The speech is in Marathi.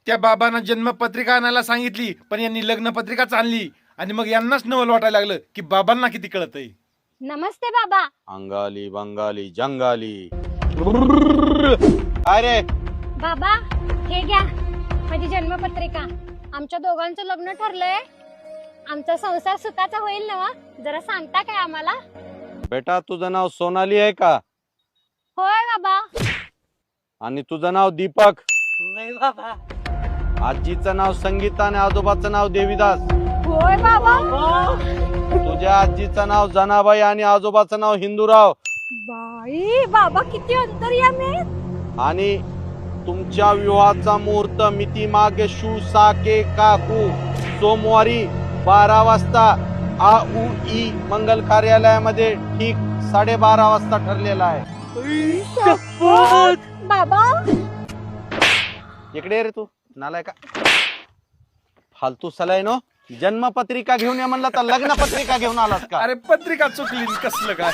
त्या बाबांना जन्मपत्रिका आणायला सांगितली, पण यांनी लग्नपत्रिकाच आणली. आणि मग यांनाच नवल वाटायला लागलं की बाबांना किती कळतंय. नमस्ते बाबा. अंगाली बंगाली जंगाली. अरे बाबा हे घ्या माझी जन्मपत्रिका. आमच्या दोघांचं लग्न ठरलंय. आमचा संसार सुखाचा होईल ना? जरा सांगता काय आम्हाला? बेटा, तुझं नाव सोनाली आहे का? होय बाबा. आणि तुझं नाव दीपक? नाही बाबा. आजीचं नाव संगीता आणि आजोबाचं नाव देवीदास. होय बाबा. तुझ्या आजीचं नाव जनाबाई आणि आजोबाचं नाव हिंदूराव. बाई बाबा किती अंतर्यामी. आणि तुमच्या विवाहाचा मुहूर्त मिती मागे शू साके काकू सोमवारी 12 वाजता AUI मंगल कार्यालयामध्ये ठीक 12:30 वाजता ठरलेला आहे. बाबा इकडे ये रे तू नालाय का फालतू सलायनो. जन्मपत्रिका घेऊन ये म्हणलं तर लग्न पत्रिका घेऊन आलास का? अरे पत्रिका चुकली कसलं काय.